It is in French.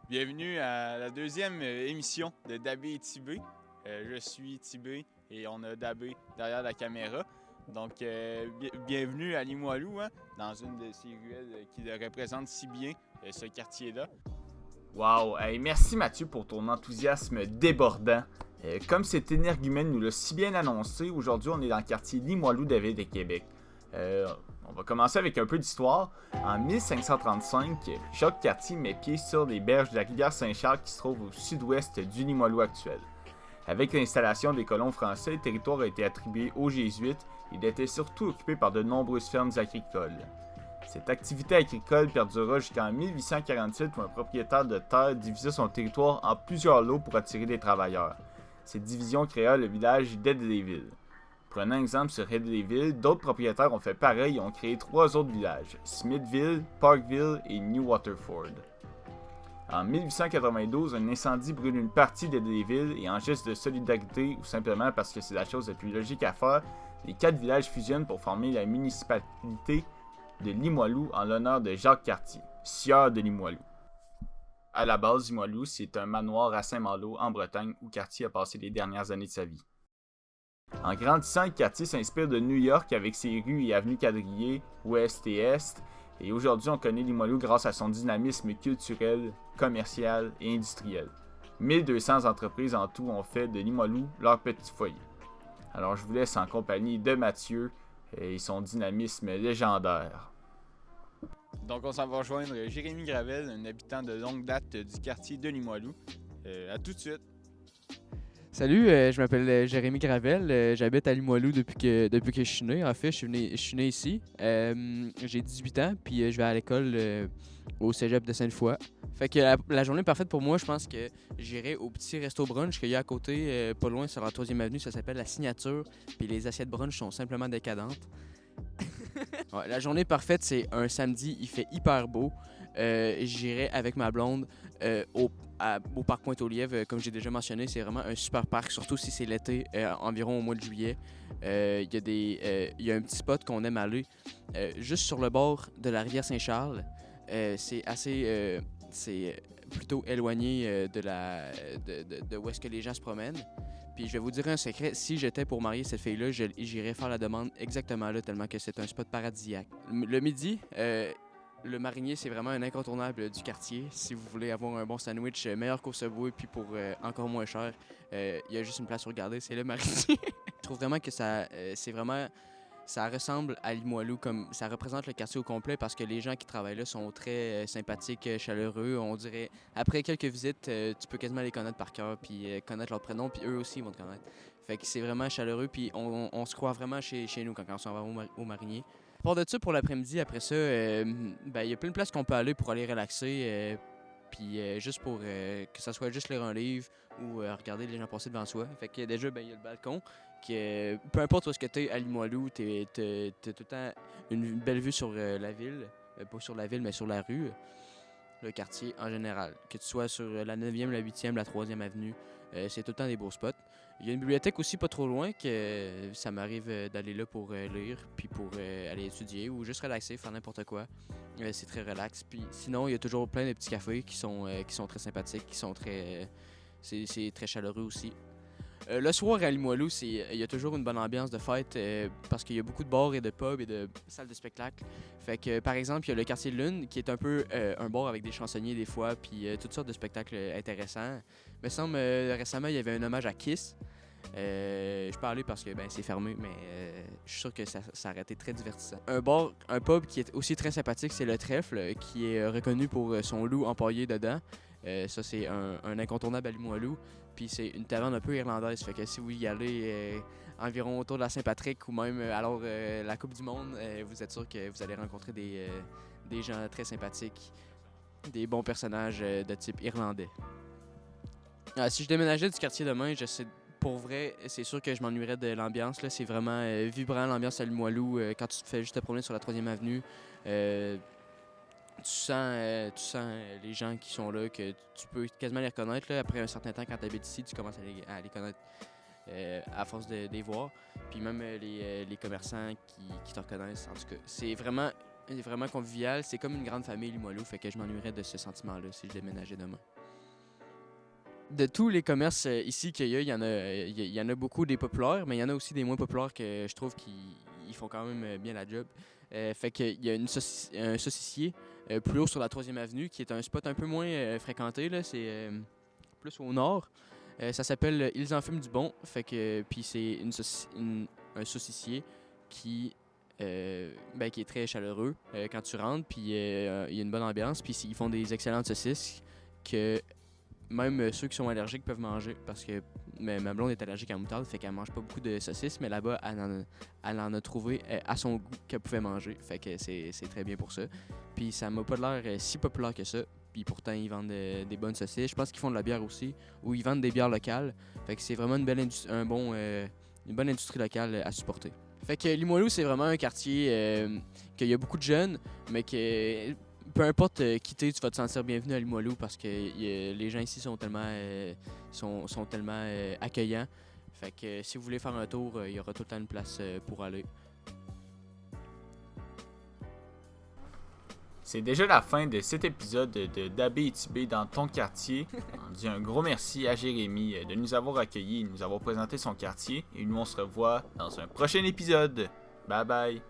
Bienvenue à la deuxième émission de Dabé et Tibé. Je suis Tibé et on a Dabé derrière la caméra. Donc, bienvenue à Limoilou, hein, dans une de ces ruelles qui représente si bien ce quartier-là. Wow! Hey, merci Mathieu pour ton enthousiasme débordant. Comme cet énergumène nous l'a si bien annoncé, aujourd'hui on est dans le quartier Limoilou de la ville de Québec. On va commencer avec un peu d'histoire. En 1535, Jacques Cartier met pied sur les berges de la rivière Saint-Charles qui se trouve au sud-ouest du Limoilou actuel. Avec l'installation des colons français, le territoire a été attribué aux Jésuites et il était surtout occupé par de nombreuses fermes agricoles. Cette activité agricole perdura jusqu'en 1847 où un propriétaire de terre divisait son territoire en plusieurs lots pour attirer des travailleurs. Cette division créa le village d'Edleyville. Prenant exemple sur Edleyville, d'autres propriétaires ont fait pareil et ont créé 3 autres villages, Smithville, Parkville et New Waterford. En 1892, un incendie brûle une partie d'Edleyville et en geste de solidarité ou simplement parce que c'est la chose la plus logique à faire, les 4 villages fusionnent pour former la municipalité de Limoilou en l'honneur de Jacques Cartier, sieur de Limoilou. À la base, Limoilou, c'est un manoir à Saint-Malo, en Bretagne, où Cartier a passé les dernières années de sa vie. En grandissant, le quartier s'inspire de New York avec ses rues et avenues quadrillées, ouest et est, et aujourd'hui on connaît Limoilou grâce à son dynamisme culturel, commercial et industriel. 1200 entreprises en tout ont fait de Limoilou leur petit foyer. Alors je vous laisse en compagnie de Mathieu et son dynamisme légendaire. Donc, on s'en va rejoindre Jérémy Gravel, un habitant de longue date du quartier de Limoilou. À tout de suite. Salut, je m'appelle Jérémy Gravel. J'habite à Limoilou depuis que je suis né. En fait, je suis né ici. J'ai 18 ans, puis je vais à l'école au cégep de Sainte-Foy. Fait que la journée parfaite pour moi, je pense que j'irai au petit resto brunch qu'il y a à côté, pas loin sur la 3e avenue. Ça s'appelle La Signature, puis les assiettes brunch sont simplement décadentes. Ouais, la journée parfaite, c'est un samedi, il fait hyper beau. J'irai avec ma blonde au parc Pointe-aux-Lièvres. Comme j'ai déjà mentionné, c'est vraiment un super parc, surtout si c'est l'été, environ au mois de juillet. Il y a un petit spot qu'on aime aller juste sur le bord de la rivière Saint-Charles. C'est plutôt éloigné de où est-ce que les gens se promènent. Puis je vais vous dire un secret, si j'étais pour marier cette fille-là, j'irais faire la demande exactement là, tellement que c'est un spot paradisiaque. Le midi, le marinier, c'est vraiment un incontournable du quartier. Si vous voulez avoir un bon sandwich, meilleur qu'au Subway, puis pour encore moins cher, il y a juste une place pour regarder, c'est le marinier. Je trouve vraiment que ça ressemble à Limoilou, comme ça représente le quartier au complet parce que les gens qui travaillent là sont très sympathiques, chaleureux. On dirait, après quelques visites, tu peux quasiment les connaître par cœur, puis connaître leur prénom, puis eux aussi vont te connaître. Fait que c'est vraiment chaleureux, puis on se croit vraiment chez nous quand on s'en va au marinier. À part de ça, pour l'après-midi, après ça, il y a plein de places qu'on peut aller pour aller relaxer, puis juste pour que ça soit juste lire un livre ou regarder les gens passer devant soi. Fait que déjà, il y a le balcon. Peu importe où est-ce que tu es à Limoilou, t'as tout le temps une belle vue sur la ville. Pas sur la ville, mais sur la rue. Le quartier en général. Que tu sois sur la 9e, la 8e, la 3e avenue, c'est tout le temps des beaux spots. Il y a une bibliothèque aussi pas trop loin que ça m'arrive d'aller là pour lire, puis pour aller étudier ou juste relaxer, faire n'importe quoi. C'est très relax. Puis sinon, il y a toujours plein de petits cafés qui sont très sympathiques, c'est très chaleureux aussi. Le soir à Limoilou, il y a toujours une bonne ambiance de fête parce qu'il y a beaucoup de bars et de pubs et de salles de spectacle. Fait que, par exemple, il y a le quartier de Lune qui est un peu un bar avec des chansonniers des fois puis toutes sortes de spectacles intéressants. Il me semble récemment, il y avait un hommage à Kiss. Je peux aller parce que c'est fermé, mais je suis sûr que ça aurait été très divertissant. Un pub qui est aussi très sympathique, c'est le Trèfle, qui est reconnu pour son loup empaillé dedans. Ça, c'est un incontournable à Limoilou. Puis c'est une taverne un peu irlandaise. Fait que si vous y allez environ autour de la Saint-Patrick ou même la Coupe du Monde, vous êtes sûr que vous allez rencontrer des gens très sympathiques, des bons personnages de type irlandais. Si je déménageais du quartier demain, pour vrai, c'est sûr que je m'ennuierais de l'ambiance. Là. C'est vraiment vibrant, l'ambiance à Limoilou. Quand tu te fais juste te promener sur la 3e avenue, tu sens les gens qui sont là, que tu peux quasiment les reconnaître. Là. Après un certain temps, quand tu habites ici, tu commences à les connaître à force de les voir. Puis même les commerçants qui te reconnaissent. En tout cas, c'est vraiment vraiment convivial. C'est comme une grande famille, Limoilou, fait que je m'ennuierais de ce sentiment-là si je déménageais demain. De tous les commerces ici qu'il y a, il y en a beaucoup des populaires, mais il y en a aussi des moins populaires que je trouve qu'ils font quand même bien la job. Fait qu'il y a un saucissier plus haut sur la 3e avenue qui est un spot un peu moins fréquenté, là. C'est plus au nord. Ça s'appelle Ils en fument du bon. Fait que puis c'est un saucissier qui est très chaleureux quand tu rentres. Puis il y a une bonne ambiance. Puis ils font des excellentes saucisses que même ceux qui sont allergiques peuvent manger. Parce que ma blonde est allergique à la moutarde. Fait qu'elle mange pas beaucoup de saucisses. Mais là-bas, elle en a trouvé à son goût qu'elle pouvait manger. Fait que c'est très bien pour ça. Puis ça m'a pas l'air si populaire que ça. Puis pourtant, ils vendent des bonnes saucisses. Je pense qu'ils font de la bière aussi. Ou ils vendent des bières locales. Fait que c'est vraiment une bonne industrie locale à supporter. Fait que Limoilou, c'est vraiment un quartier qu'il y a beaucoup de jeunes, mais que peu importe qui t'es, tu vas te sentir bienvenu à Limoilou parce que les gens ici sont tellement, accueillants. Fait que si vous voulez faire un tour, il y aura tout le temps une place pour aller. C'est déjà la fin de cet épisode de Dabé et Tibé dans ton quartier. On dit un gros merci à Jérémy de nous avoir accueillis et de nous avoir présenté son quartier. Et nous, on se revoit dans un prochain épisode. Bye bye!